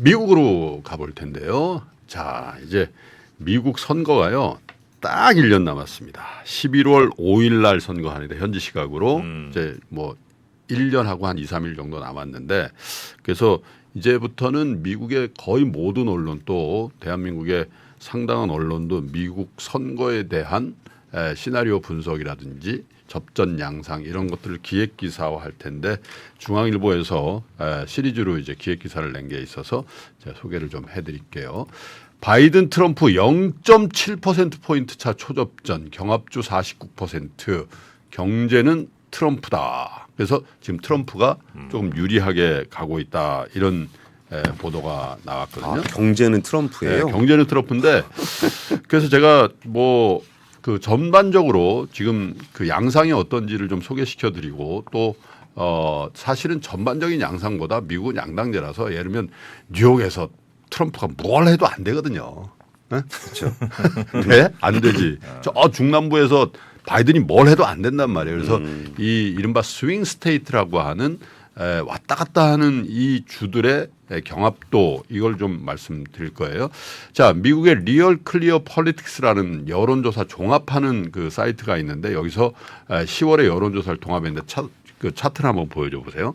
미국으로 가볼 텐데요. 자, 이제 미국 선거가요. 딱 1년 남았습니다. 11월 5일 날 선거하는데 현지 시각으로 이제 뭐 1년하고 한 2, 3일 정도 남았는데 그래서 이제부터는 미국의 거의 모든 언론 또 대한민국의 상당한 언론도 미국 선거에 대한 시나리오 분석이라든지 접전 양상 이런 것들을 기획 기사화할 텐데 중앙일보에서 시리즈로 이제 기획 기사를 낸 게 있어서 제가 소개를 좀 해드릴게요. 바이든 트럼프 0.7% 포인트 차 초접전 경합주 49% 경제는 트럼프다. 그래서 지금 트럼프가 조금 유리하게 가고 있다 이런 보도가 나왔거든요. 아, 경제는 트럼프예요. 네, 경제는 트럼프인데 그래서 제가 뭐 그 전반적으로 지금 그 양상이 어떤지를 좀 소개시켜드리고 또 사실은 전반적인 양상보다 미국은 양당제라서 예를 들면 뉴욕에서 트럼프가 뭘 해도 안 되거든요. 네? 그렇죠. 네? 안 되지. 저 중남부에서 바이든이 뭘 해도 안 된단 말이에요. 그래서 이 이른바 스윙 스테이트라고 하는 왔다 갔다 하는 이 주들의 경합도 이걸 좀 말씀드릴 거예요. 자, 미국의 리얼 클리어 폴리틱스라는 여론조사 종합하는 그 사이트가 있는데 여기서 10월에 여론조사를 종합했는데 그 차트를 한번 보여줘 보세요.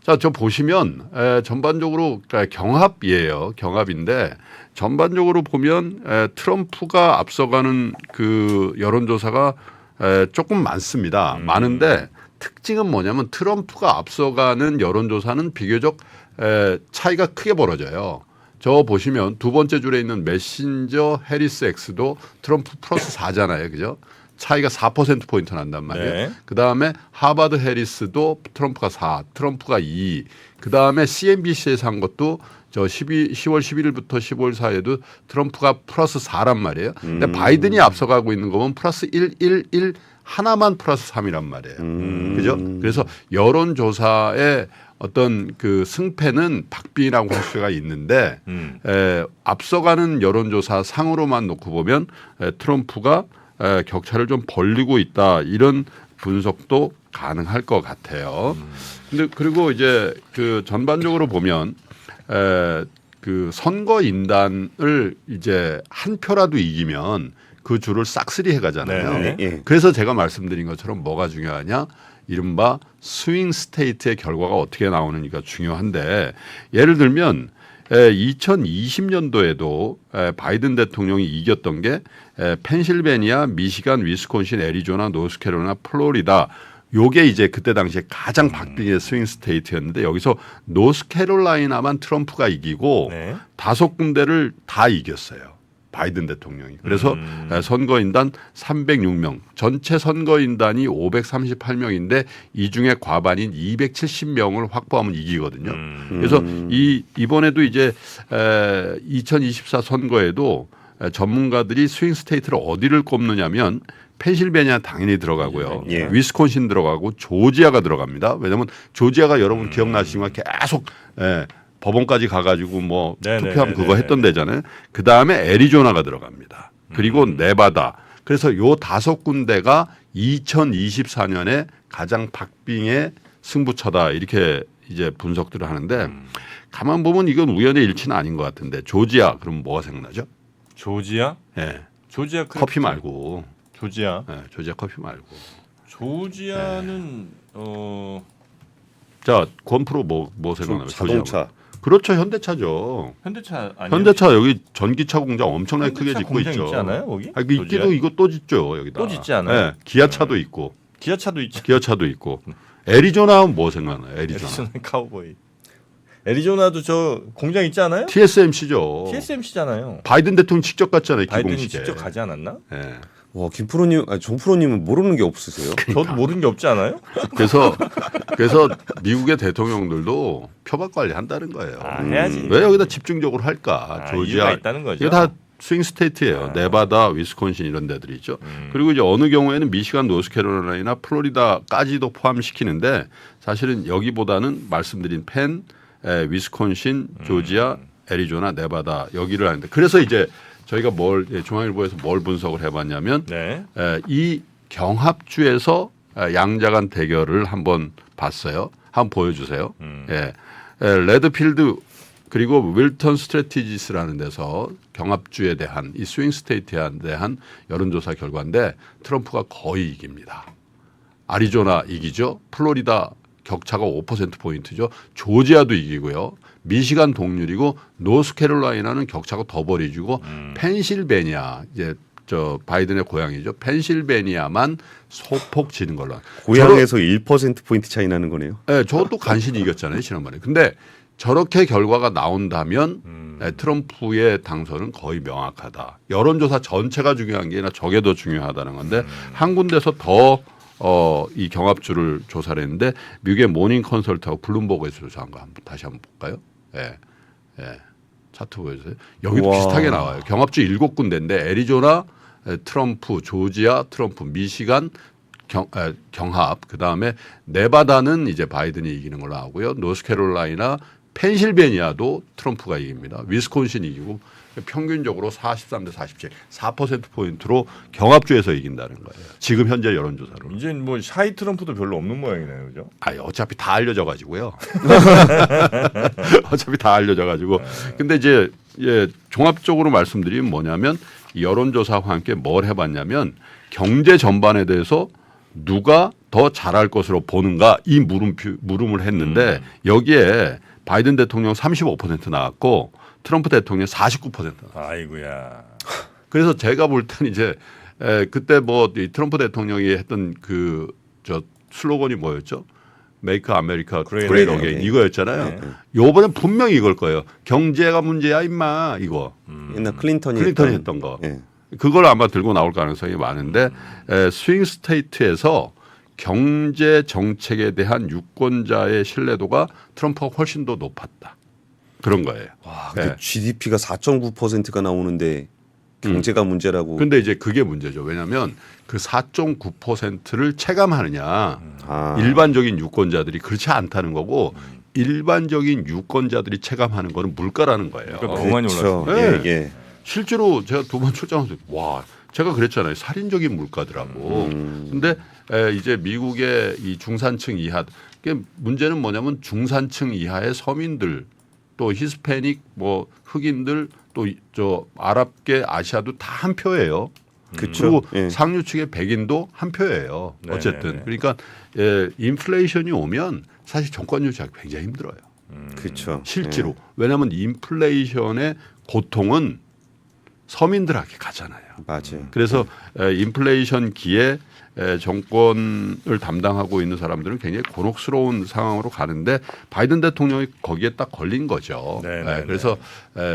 자, 저 보시면 전반적으로 경합이에요. 경합인데 전반적으로 보면 트럼프가 앞서가는 그 여론조사가 조금 많습니다. 많은데 특징은 뭐냐면 트럼프가 앞서가는 여론조사는 비교적 차이가 크게 벌어져요. 저 보시면 두 번째 줄에 있는 메신저 해리스 X도 트럼프 플러스 4잖아요. 그죠? 차이가 4%포인트 난단 말이에요. 네. 그다음에 하버드 해리스도 트럼프가 4, 트럼프가 2. 그다음에 CNBC에서 한 것도 저 10월 11일부터 15일 사이에도 트럼프가 플러스 4란 말이에요. 근데 바이든이 앞서가고 있는 거면 플러스 1, 1, 1 하나만 플러스 3이란 말이에요. 그죠? 그래서 여론조사의 어떤 그 승패는 박빙이라고 할 수가 있는데 앞서가는 여론조사 상으로만 놓고 보면 트럼프가 격차를 좀 벌리고 있다 이런 분석도 가능할 것 같아요. 근데 그리고 이제 그 전반적으로 보면 그 선거 인단을 이제 한 표라도 이기면 그 줄을 싹쓸이 해가잖아요. 네. 예. 그래서 제가 말씀드린 것처럼 뭐가 중요하냐? 이른바 스윙 스테이트의 결과가 어떻게 나오는지가 중요한데 예를 들면 2020년도에도 바이든 대통령이 이겼던 게 펜실베니아, 미시간, 위스콘신, 애리조나, 노스캐롤라이나, 플로리다 요게 이제 그때 당시에 가장 박빙의 스윙 스테이트였는데 여기서 노스캐롤라이나만 트럼프가 이기고 네. 5군데를 다 이겼어요. 바이든 대통령이. 그래서 선거인단 306명, 전체 선거인단이 538명인데 이 중에 과반인 270명을 확보하면 이기거든요. 그래서 이번에도 이제 2024 선거에도 전문가들이 스윙 스테이트를 어디를 꼽느냐면 펜실베니아 당연히 들어가고요. 예. 위스콘신 들어가고 조지아가 들어갑니다. 왜냐하면 조지아가 여러분 기억나시지만 계속 법원까지 가가지고 뭐 투표하면 그거 했던 데잖아요. 그 다음에 애리조나가 들어갑니다. 그리고 네바다. 그래서 요 5군데가 2024년에 가장 박빙의 승부처다 이렇게 이제 분석들을 하는데 가만 보면 이건 우연의 일치는 아닌 것 같은데 조지아 그럼 뭐가 생각나죠? 조지아? 예. 조지아 커피 말고. 조지아. 예, 조지아 커피 말고. 조지아는 자, 권프로 뭐 생각나요? 자동차. 그렇죠. 현대차죠. 현대차 아니에요? 현대차 여기 전기차 공장 엄청나게 크게 짓고 공장 있죠. 있지 않아요, 거기? 그 있기도 이거 또 짓죠 여기다. 또 짓지 않아요? 네, 기아차도 있고, 기아차도 있죠. 기아차도 있고. 애리조나 하면 뭐 생각나요? 애리조나. 애리조나 카우보이. 애리조나도 저 공장 있지 않아요? TSMC죠. TSMC잖아요. 바이든 대통령 직접 갔잖아요. 바이든이 기공식에. 직접 가지 않았나? 예. 와, 김프로님, 정프로님은 모르는 게 없으세요? 저도 모르는 게 없지 않아요? 그래서 미국의 대통령들도 표박 관리한다는 거예요. 해야지. 왜 여기다 집중적으로 할까? 이유가 조지아 있다는 거죠. 이게 다 스윙 스테이트예요. 네바다, 위스콘신 이런 데들이 있죠. 그리고 이제 어느 경우에는 미시간, 노스캐롤라이나, 플로리다까지도 포함시키는데 사실은 여기보다는 말씀드린 펜, 위스콘신, 조지아, 애리조나, 네바다 여기를 하는데 그래서 이제 저희가 중앙일보에서 뭘 분석을 해봤냐면 네. 이 경합주에서 양자간 대결을 한번 봤어요. 한번 보여주세요. 레드필드 그리고 윌턴 스트래티지스라는 데서 경합주에 대한 이 스윙 스테이트에 대한 여론조사 결과인데 트럼프가 거의 이깁니다. 아리조나 이기죠. 플로리다 격차가 5%포인트죠. 조지아도 이기고요. 미시간 동률이고 노스캐롤라이나는 격차가 더 벌어지고 펜실베니아 이제 저 바이든의 고향이죠. 펜실베니아만 소폭 지는 걸로. 고향에서 1%포인트 차이 나는 거네요. 네, 저것도 간신히 이겼잖아요. 지난번에. 근데 저렇게 결과가 나온다면 트럼프의 당선은 거의 명확하다. 여론조사 전체가 중요한 게 아니라 저게 더 중요하다는 건데 한 군데서 더 이 경합주를 조사를 했는데 미국의 모닝 컨설트하고 블룸버그에서 조사한 거 다시 한번 볼까요? 예. 예. 차트 보여주세요. 여기도 우와. 비슷하게 나와요. 경합주 7군데인데 애리조나, 트럼프, 조지아, 트럼프, 미시간, 경합. 그다음에 네바다는 이제 바이든이 이기는 걸로 나오고요. 노스캐롤라이나, 펜실베니아도 트럼프가 이깁니다. 위스콘신 이기고 평균적으로 43대 47, 4%포인트로 경합주에서 이긴다는 거예요. 지금 현재 여론조사로. 이제 뭐 샤이 트럼프도 별로 없는 모양이네요, 그죠? 아니 어차피 다 알려져 가지고요. 어차피 다 알려져 가지고. 근데 이제 종합적으로 말씀드리면 뭐냐면 이 여론조사와 함께 뭘 해봤냐면 경제 전반에 대해서 누가 더 잘할 것으로 보는가 이 물음을 했는데 여기에 바이든 대통령 35% 나왔고 트럼프 대통령 49% 나왔어요. 아이고야. 그래서 제가 볼 때는 이제 그때 뭐 이 트럼프 대통령이 했던 그 저 슬로건이 뭐였죠? Make America Great Again 이거였잖아요. 네. 요번엔 분명히 이걸 거예요. 경제가 문제야 임마 이거. 옛날 클린턴이 했던 거. 예. 그걸 아마 들고 나올 가능성이 많은데 스윙 스테이트에서 경제 정책에 대한 유권자의 신뢰도가 트럼프가 훨씬 더 높았다. 그런 거예요. 와, 근데 네. GDP가 4.9%가 나오는데 경제가 문제라고. 근데 이제 그게 문제죠. 왜냐하면 그 4.9%를 체감하느냐 아. 일반적인 유권자들이 그렇지 않다는 거고 일반적인 유권자들이 체감하는 거는 물가라는 거예요. 그러니까 너무 많이 그렇죠. 올랐어요. 예, 예. 실제로 제가 2번 출장하면서 와 제가 그랬잖아요. 살인적인 물가더라고. 근데 이제 미국의 이 중산층 이하 그게 문제는 뭐냐면 중산층 이하의 서민들 또 히스패닉 뭐 흑인들 또 저 아랍계 아시아도 다 한 표예요. 그쵸. 그리고 예. 상류층의 백인도 한 표예요. 네네네. 어쨌든 그러니까 인플레이션이 오면 사실 정권 유지하기 굉장히 힘들어요. 그렇죠. 실제로 왜냐하면 인플레이션의 고통은 서민들에게 가잖아요. 맞아요. 그래서 인플레이션 기에 정권을 담당하고 있는 사람들은 굉장히 곤혹스러운 상황으로 가는데 바이든 대통령이 거기에 딱 걸린 거죠. 네네네. 그래서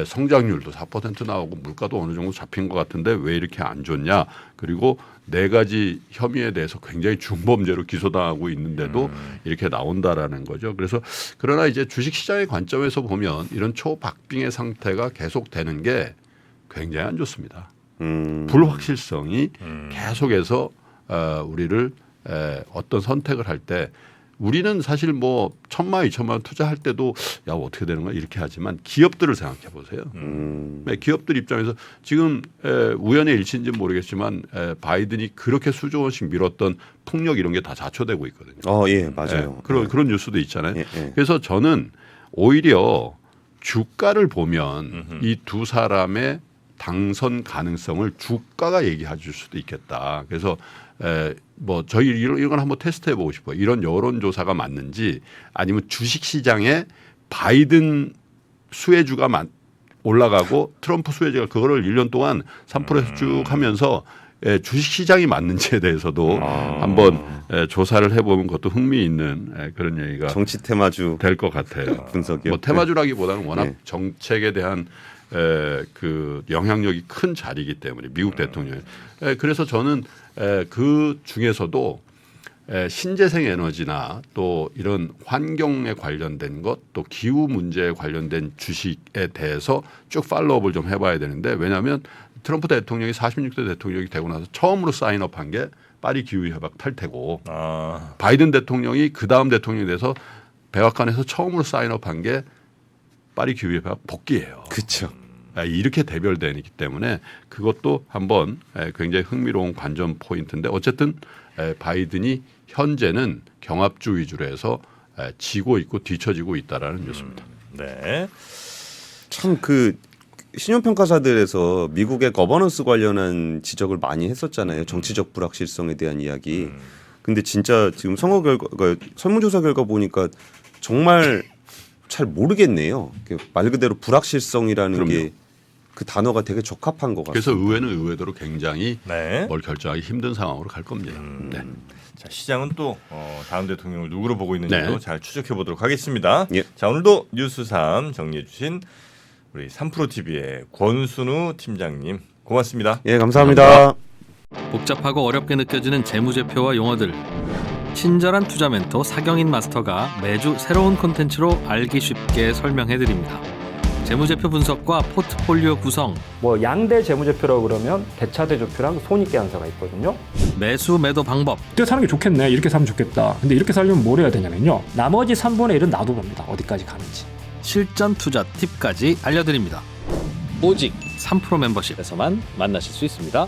성장률도 4% 나오고 물가도 어느 정도 잡힌 것 같은데 왜 이렇게 안 좋냐. 그리고 4가지 혐의에 대해서 굉장히 중범죄로 기소당하고 있는데도 이렇게 나온다라는 거죠. 그래서 그러나 이제 주식시장의 관점에서 보면 이런 초박빙의 상태가 계속되는 게 굉장히 안 좋습니다. 불확실성이 계속해서 우리를 어떤 선택을 할 때 우리는 사실 뭐 1,000만, 2,000만 원 투자할 때도 야 어떻게 되는 거야 이렇게 하지만 기업들을 생각해 보세요. 기업들 입장에서 지금 우연의 일치인지는 모르겠지만 바이든이 그렇게 수조 원씩 밀었던 풍력 이런 게 다 자초되고 있거든요. 예, 맞아요. 그런 뉴스도 있잖아요. 예, 예. 그래서 저는 오히려 주가를 보면 이 두 사람의 당선 가능성을 주가가 얘기해 줄 수도 있겠다. 그래서 뭐 저희 이런 걸 한번 테스트해 보고 싶어요. 이런 여론조사가 맞는지 아니면 주식시장에 바이든 수혜주가 올라가고 트럼프 수혜주가 그거를 1년 동안 3%에서 쭉 하면서 주식시장이 맞는지에 대해서도 한번 조사를 해보는 것도 흥미있는 그런 얘기가 정치 테마주 될 것 같아요. 분석이요. 뭐 테마주라기보다는 워낙 네. 정책에 대한 그 영향력이 큰 자리이기 때문에 미국 대통령. 그래서 저는 그 중에서도 신재생 에너지나 또 이런 환경에 관련된 것 또 기후 문제에 관련된 주식에 대해서 쭉 팔로우업을 좀 해봐야 되는데 왜냐하면 트럼프 대통령이 46대 대통령이 되고 나서 처음으로 사인업한 게 파리 기후협약 탈퇴고 바이든 대통령이 그 다음 대통령이 돼서 백악관에서 처음으로 사인업한 게 파리 기후협약 복귀예요. 그렇죠. 이렇게 대별되기 때문에 그것도 한번 굉장히 흥미로운 관전 포인트인데 어쨌든 바이든이 현재는 경합주 위주로 해서 지고 있고 뒤처지고 있다라는 뉴스입니다. 네. 참 그 신용평가사들에서 미국의 거버넌스 관련한 지적을 많이 했었잖아요. 정치적 불확실성에 대한 이야기. 근데 진짜 지금 선거 결과, 설문조사 결과 보니까 정말 잘 모르겠네요. 말 그대로 불확실성이라는 그럼요. 게 그 단어가 되게 적합한 것 같아요. 그래서 의회는 의외대로 굉장히 네. 뭘 결정하기 힘든 상황으로 갈 겁니다. 네. 자, 시장은 또 다음 대통령을 누구로 보고 있는지도 네. 잘 추적해 보도록 하겠습니다. 예. 자, 오늘도 뉴스 3 정리해 주신 우리 3프로TV의 권순우 팀장님 고맙습니다. 예, 감사합니다. 복잡하고 어렵게 느껴지는 재무제표와 용어들. 친절한 투자 멘토 사경인 마스터가 매주 새로운 콘텐츠로 알기 쉽게 설명해드립니다. 재무제표 분석과 포트폴리오 구성, 뭐 양대 재무제표라고 그러면 대차대조표랑 손익계산서가 있거든요. 매수 매도 방법, 이때 사는 게 좋겠네. 이렇게 사면 좋겠다. 근데 이렇게 살려면 뭘 해야 되냐면요. 나머지 3분의 1은 놔둬봅니다. 어디까지 가는지. 실전 투자 팁까지 알려드립니다. 오직 3프로 멤버십에서만 만나실 수 있습니다.